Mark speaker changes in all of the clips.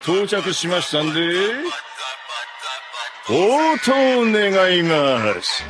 Speaker 1: 到着しましたんで、応答願います。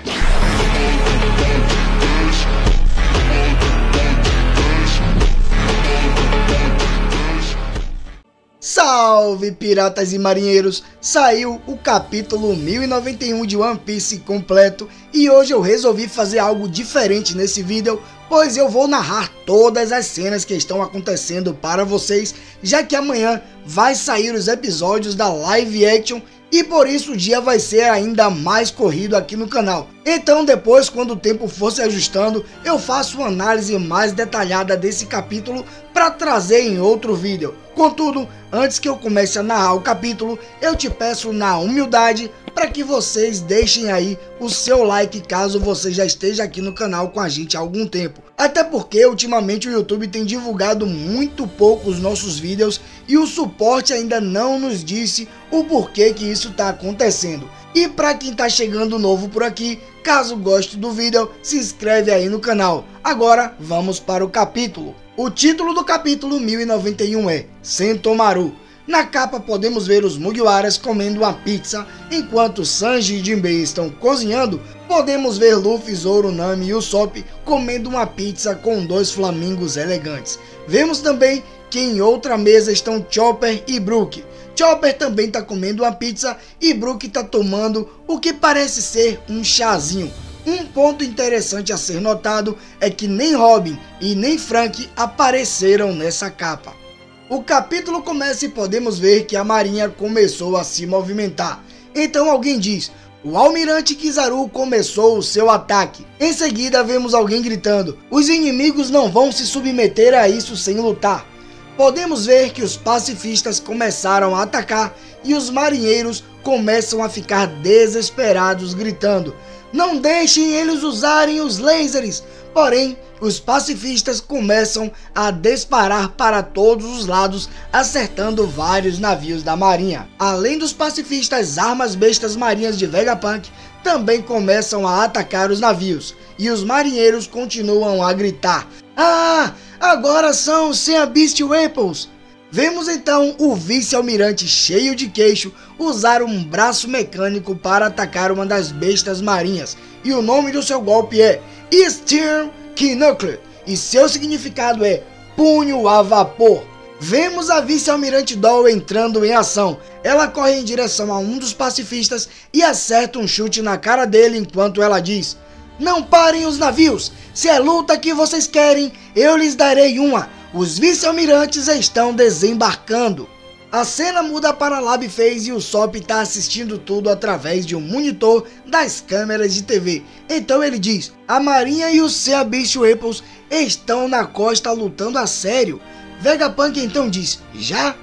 Speaker 2: Salve piratas e marinheiros! Saiu o capítulo 1091 de One Piece completo e hoje eu resolvi fazer algo diferente nesse vídeo, pois eu vou narrar todas as cenas que estão acontecendo para vocês, já que amanhã vai sair os episódios da live action e por isso o dia vai ser ainda mais corrido aqui no canal. Então depois, quando o tempo for se ajustando, eu faço uma análise mais detalhada desse capítulo para trazer em outro vídeo. Contudo, antes que eu comece a narrar o capítulo, eu te peço na humildade para que vocês deixem aí o seu like caso você já esteja aqui no canal com a gente há algum tempo. Até porque ultimamente o YouTube tem divulgado muito pouco os nossos vídeos e o suporte ainda não nos disse o porquê que isso está acontecendo. E para quem está chegando novo por aqui, caso goste do vídeo, se inscreve aí no canal. Agora vamos para o capítulo. O título do capítulo 1091 é Sentomaru. Na capa podemos ver os Mugiwaras comendo uma pizza, enquanto Sanji e Jinbei estão cozinhando, podemos ver Luffy, Zoro, Nami e Usopp comendo uma pizza com dois flamingos elegantes. Vemos também que em outra mesa estão Chopper e Brook. Chopper também está comendo uma pizza e Brook está tomando o que parece ser um chazinho. Um ponto interessante a ser notado é que nem Robin e nem Frank apareceram nessa capa. O capítulo começa e podemos ver que a marinha começou a se movimentar. Então alguém diz: o almirante Kizaru começou o seu ataque. Em seguida vemos alguém gritando: os inimigos não vão se submeter a isso sem lutar. Podemos ver que os pacifistas começaram a atacar e os marinheiros começam a ficar desesperados gritando: não deixem eles usarem os lasers! Porém, os pacifistas começam a disparar para todos os lados, acertando vários navios da marinha. Além dos pacifistas, armas bestas marinhas de Vegapunk também começam a atacar os navios. E os marinheiros continuam a gritar: ah, agora são Sea Beast Weapons! Vemos então o vice-almirante cheio de queixo usar um braço mecânico para atacar uma das bestas marinhas, e o nome do seu golpe é Stern Knuckle, e seu significado é punho a vapor. Vemos a vice-almirante Doll entrando em ação. Ela corre em direção a um dos pacifistas e acerta um chute na cara dele enquanto ela diz: não parem os navios, se é luta que vocês querem, eu lhes darei uma. Os vice-almirantes estão desembarcando. A cena muda para Labyface e o Usopp está assistindo tudo através de um monitor das câmeras de TV. Então ele diz: a marinha e os Sea Beast Weapons estão na costa lutando a sério. Vegapunk então diz: já?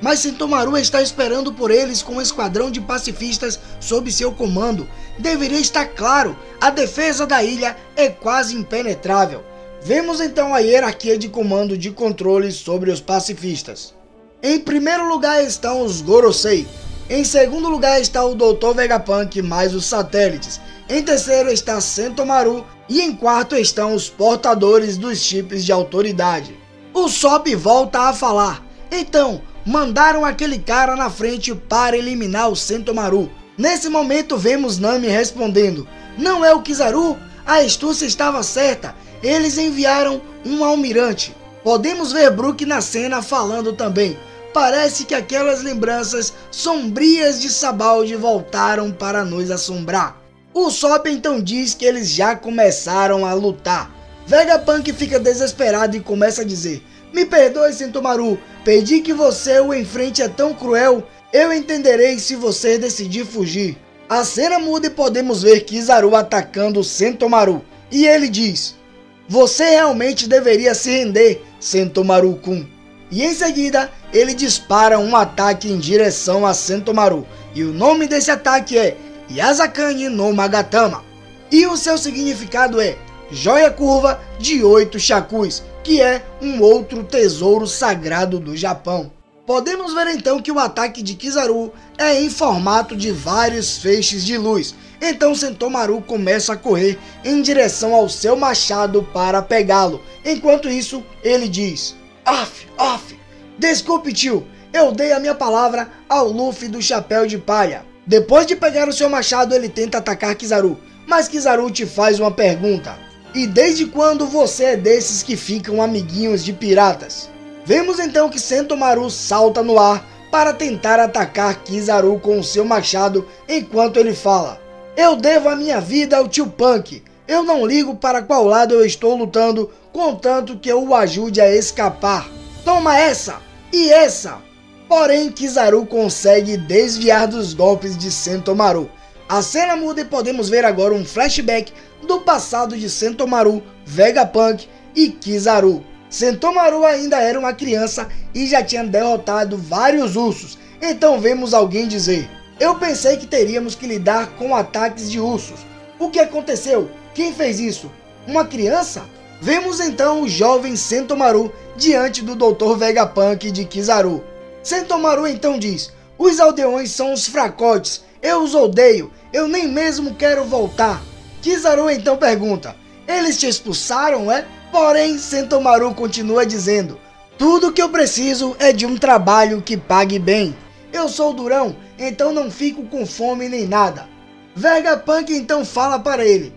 Speaker 2: Mas Sentomaru está esperando por eles com um esquadrão de pacifistas sob seu comando. Deveria estar claro, a defesa da ilha é quase impenetrável. Vemos então a hierarquia de comando de controle sobre os pacifistas. Em primeiro lugar estão os Gorosei. Em segundo lugar está o Dr. Vegapunk mais os satélites. Em terceiro está Sentomaru e em quarto estão os portadores dos chips de autoridade. O Usopp volta a falar: então, mandaram aquele cara na frente para eliminar o Sentomaru. Nesse momento vemos Nami respondendo: não é o Kizaru? A astúcia estava certa. Eles enviaram um almirante. Podemos ver Brook na cena falando também: parece que aquelas lembranças sombrias de Sabaldi voltaram para nos assombrar. O Usopp então diz que eles já começaram a lutar. Vegapunk fica desesperado e começa a dizer: me perdoe, Sentomaru, pedi que você o enfrente, é tão cruel. Eu entenderei se você decidir fugir. A cena muda e podemos ver Kizaru atacando Sentomaru. E ele diz: você realmente deveria se render, Sentomaru-kun. E em seguida, ele dispara um ataque em direção a Sentomaru. E o nome desse ataque é Yazakani no Magatama. E o seu significado é Joia Curva de 8 Shakus, que é um outro tesouro sagrado do Japão. Podemos ver então que o ataque de Kizaru é em formato de vários feixes de luz. Então Sentomaru começa a correr em direção ao seu machado para pegá-lo. Enquanto isso, ele diz: off, desculpe tio, eu dei a minha palavra ao Luffy do Chapéu de Palha. Depois de pegar o seu machado, ele tenta atacar Kizaru, mas Kizaru te faz uma pergunta. E desde quando você é desses que ficam amiguinhos de piratas? Vemos então que Sentomaru salta no ar para tentar atacar Kizaru com o seu machado enquanto ele fala: eu devo a minha vida ao tio Punk, eu não ligo para qual lado eu estou lutando, contanto que eu o ajude a escapar. Toma essa e essa! Porém, Kizaru consegue desviar dos golpes de Sentomaru. A cena muda e podemos ver agora um flashback do passado de Sentomaru, Vegapunk e Kizaru. Sentomaru ainda era uma criança e já tinha derrotado vários ursos, então vemos alguém dizer: eu pensei que teríamos que lidar com ataques de ursos. O que aconteceu? Quem fez isso? Uma criança? Vemos então o jovem Sentomaru diante do Dr. Vegapunk de Kizaru. Sentomaru então diz: os aldeões são os fracotes, eu os odeio, eu nem mesmo quero voltar. Kizaru então pergunta: eles te expulsaram, é? Porém, Sentomaru continua dizendo: tudo que eu preciso é de um trabalho que pague bem. Eu sou durão, então não fico com fome nem nada. Vegapunk então fala para ele: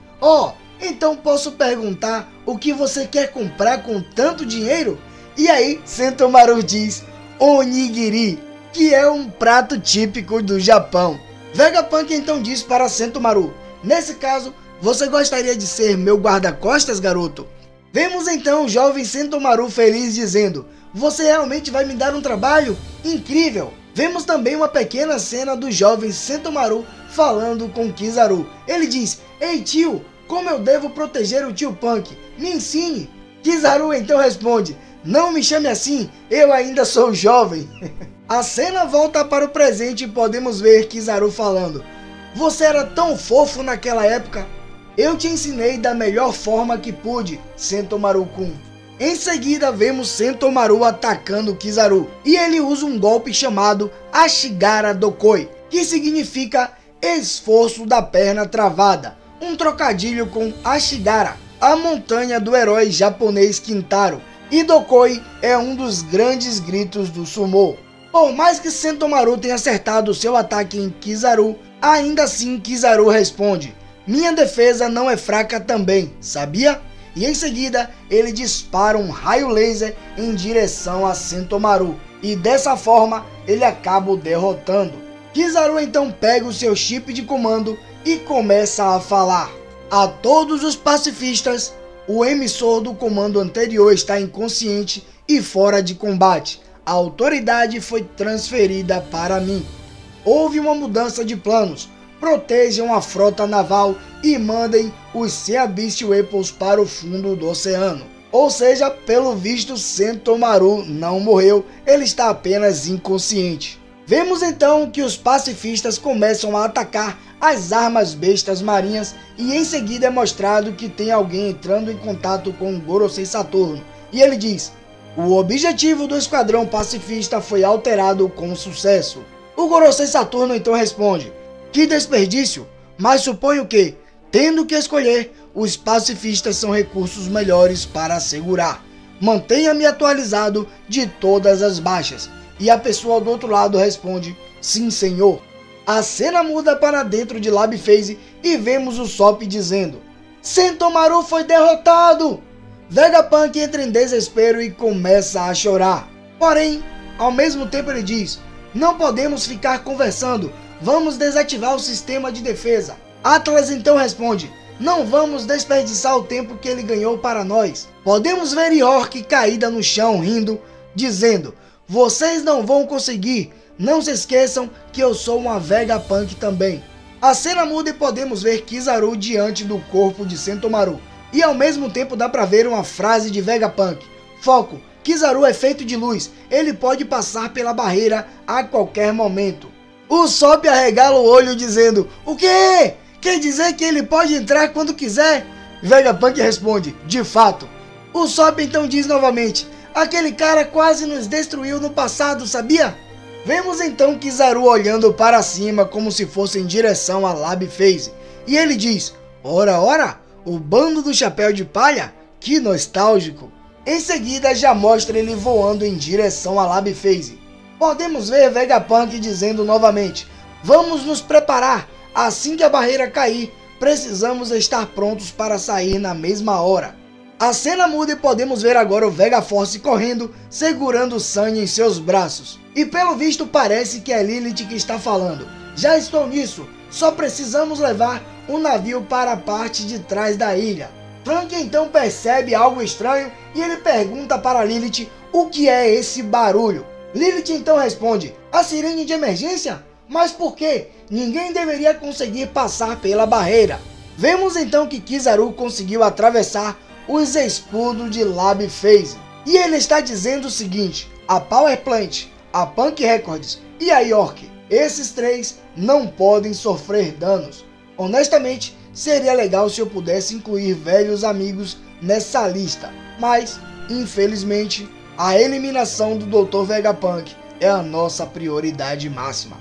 Speaker 2: então posso perguntar o que você quer comprar com tanto dinheiro? E aí Sentomaru diz: onigiri, que é um prato típico do Japão. Vegapunk então diz para Sentomaru: nesse caso, você gostaria de ser meu guarda-costas, garoto? Vemos então o jovem Sentomaru feliz dizendo: você realmente vai me dar um trabalho? Incrível! Vemos também uma pequena cena do jovem Sentomaru falando com Kizaru. Ele diz: ei tio, como eu devo proteger o tio Punk? Me ensine! Kizaru então responde: não me chame assim, eu ainda sou jovem. A cena volta para o presente e podemos ver Kizaru falando: você era tão fofo naquela época. Eu te ensinei da melhor forma que pude, Sentomaru-kun. Em seguida vemos Sentomaru atacando Kizaru e ele usa um golpe chamado Ashigara Dokoi, que significa esforço da perna travada, um trocadilho com Ashigara, a montanha do herói japonês Kintaro, e Dokoi é um dos grandes gritos do sumô. Por mais que Sentomaru tenha acertado seu ataque em Kizaru, ainda assim Kizaru responde: minha defesa não é fraca também, sabia? E em seguida ele dispara um raio laser em direção a Sentomaru e dessa forma ele acaba o derrotando. Kizaru então pega o seu chip de comando e começa a falar: a todos os pacifistas, o emissor do comando anterior está inconsciente e fora de combate. A autoridade foi transferida para mim. Houve uma mudança de planos. Protejam a frota naval e mandem os Sea Beast Weapons para o fundo do oceano. Ou seja, pelo visto Sentomaru não morreu, ele está apenas inconsciente. Vemos então que os pacifistas começam a atacar as armas bestas marinhas e em seguida é mostrado que tem alguém entrando em contato com o Gorosei Saturno. E ele diz: o objetivo do esquadrão pacifista foi alterado com sucesso. O Gorosei Saturno então responde: que desperdício, mas suponho que, tendo que escolher, os pacifistas são recursos melhores para assegurar. Mantenha-me atualizado de todas as baixas. E a pessoa do outro lado responde: sim, senhor. A cena muda para dentro de Lab Phase e vemos o Sop dizendo: Sentomaru foi derrotado! Vegapunk entra em desespero e começa a chorar. Porém, ao mesmo tempo ele diz: não podemos ficar conversando, vamos desativar o sistema de defesa. Atlas então responde: não vamos desperdiçar o tempo que ele ganhou para nós. Podemos ver York caída no chão rindo, dizendo: vocês não vão conseguir, não se esqueçam que eu sou uma Vegapunk também. A cena muda e podemos ver Kizaru diante do corpo de Sentomaru. E ao mesmo tempo dá pra ver uma frase de Vegapunk: foco, Kizaru é feito de luz, ele pode passar pela barreira a qualquer momento. O Sop arregala o olho dizendo: o quê? Quer dizer que ele pode entrar quando quiser? Vegapunk responde: de fato. O Sop então diz novamente: aquele cara quase nos destruiu no passado, sabia? Vemos então Kizaru olhando para cima como se fosse em direção a Lab Phase. E ele diz: ora, ora, o bando do Chapéu de Palha? Que nostálgico. Em seguida já mostra ele voando em direção a Lab Phase. podemos ver Vegapunk dizendo novamente: vamos nos preparar, assim que a barreira cair, precisamos estar prontos para sair na mesma hora. A cena muda e podemos ver agora o Vegaforce correndo, segurando o Sunny em seus braços. E pelo visto parece que é Lilith que está falando. Já estou nisso, só precisamos levar um navio para a parte de trás da ilha. Frank então percebe algo estranho e ele pergunta para Lilith o que é esse barulho. Lilith então responde: a sirene de emergência? Mas por quê? Ninguém deveria conseguir passar pela barreira. Vemos então que Kizaru conseguiu atravessar os escudos de Lab Phase. E ele está dizendo o seguinte: a Power Plant, a Punk Records e a York, esses três não podem sofrer danos. Honestamente, seria legal se eu pudesse incluir velhos amigos nessa lista, mas, infelizmente, a eliminação do Dr. Vegapunk é a nossa prioridade máxima.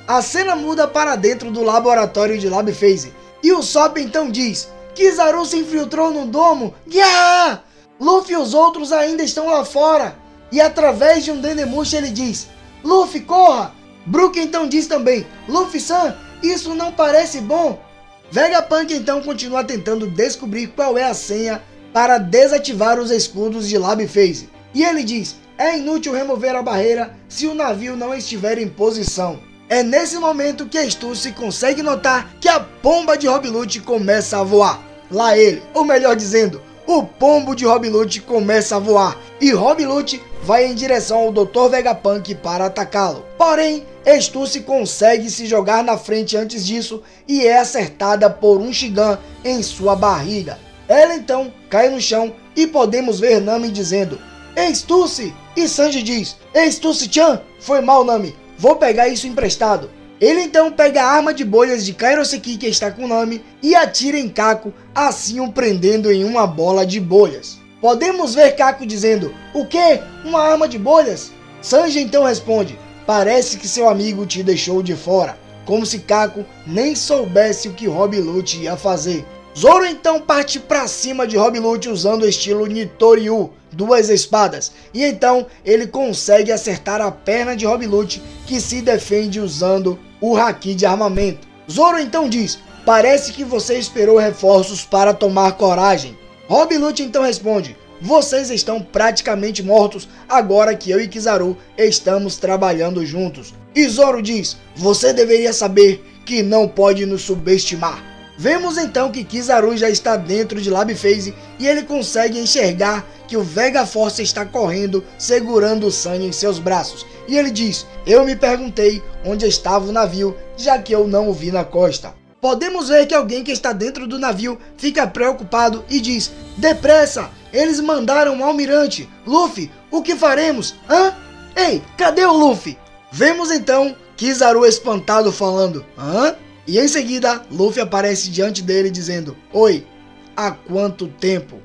Speaker 2: A cena muda para dentro do laboratório de Lab Phase, e o Sop então diz: Kizaru se infiltrou no domo, Gyaa! Luffy e os outros ainda estão lá fora. E através de um Dendemushi ele diz: Luffy, corra! Brook então diz também: Luffy-san, isso não parece bom. Vegapunk então continua tentando descobrir qual é a senha para desativar os escudos de Lab Phase. E ele diz: é inútil remover a barreira se o navio não estiver em posição. É nesse momento que Stussy consegue notar que a pomba de Rob Lute começa a voar. Lá ele, ou melhor dizendo, o pombo de Rob Lute começa a voar e Rob Lute vai em direção ao Dr. Vegapunk para atacá-lo. Porém, Stussy consegue se jogar na frente antes disso e é acertada por um Shigan em sua barriga. Ela então cai no chão e podemos ver Nami dizendo: Ei, Stussy! E Sanji diz: Ei, Stussy-chan, foi mal, Nami, vou pegar isso emprestado. Ele então pega a arma de bolhas de Kairoseki que está com Nami e atira em Kako, assim o prendendo em uma bola de bolhas. Podemos ver Kako dizendo: o quê? Uma arma de bolhas? Sanji então responde: parece que seu amigo te deixou de fora, como se Kako nem soubesse o que Rob Lute ia fazer. Zoro então parte para cima de Rob Lute usando o estilo Nitoryu, duas espadas, e então ele consegue acertar a perna de Rob Lute, que se defende usando o Haki de armamento. Zoro então diz: parece que você esperou reforços para tomar coragem. Rob Lute então responde: vocês estão praticamente mortos agora que eu e Kizaru estamos trabalhando juntos. E Zoro diz: você deveria saber que não pode nos subestimar. Vemos então que Kizaru já está dentro de Lab Phase e ele consegue enxergar que o Vegaforce está correndo segurando o Sunny em seus braços. E ele diz: eu me perguntei onde estava o navio, já que eu não o vi na costa. Podemos ver que alguém que está dentro do navio fica preocupado e diz: depressa, eles mandaram um almirante. Luffy, o que faremos? Hã? Ei, cadê o Luffy? Vemos então Kizaru espantado falando: hã? E em seguida, Luffy aparece diante dele dizendo: oi, há quanto tempo?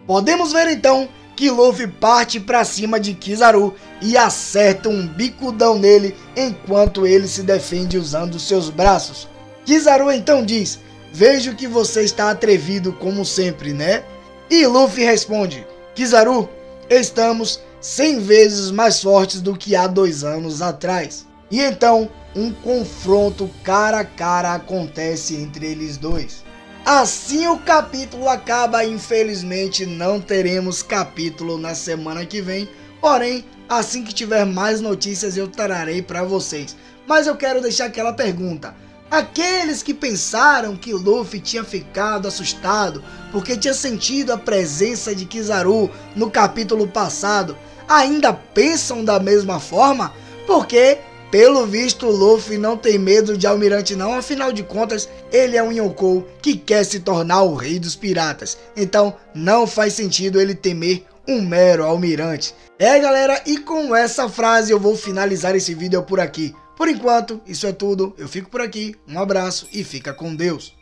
Speaker 2: Podemos ver então que Luffy parte para cima de Kizaru e acerta um bicudão nele enquanto ele se defende usando seus braços. Kizaru então diz: vejo que você está atrevido como sempre, né? E Luffy responde: Kizaru, estamos 100 vezes mais fortes do que há 2 anos atrás. E então, um confronto cara a cara acontece entre eles dois. Assim o capítulo acaba. Infelizmente não teremos capítulo na semana que vem, porém, assim que tiver mais notícias eu trarei para vocês. Mas eu quero deixar aquela pergunta: aqueles que pensaram que Luffy tinha ficado assustado porque tinha sentido a presença de Kizaru no capítulo passado, ainda pensam da mesma forma? Porque pelo visto, Luffy não tem medo de almirante não, afinal de contas, ele é um Yonkou que quer se tornar o rei dos piratas. Então, não faz sentido ele temer um mero almirante. Galera, e com essa frase eu vou finalizar esse vídeo por aqui. Por enquanto, isso é tudo, eu fico por aqui, um abraço e fica com Deus.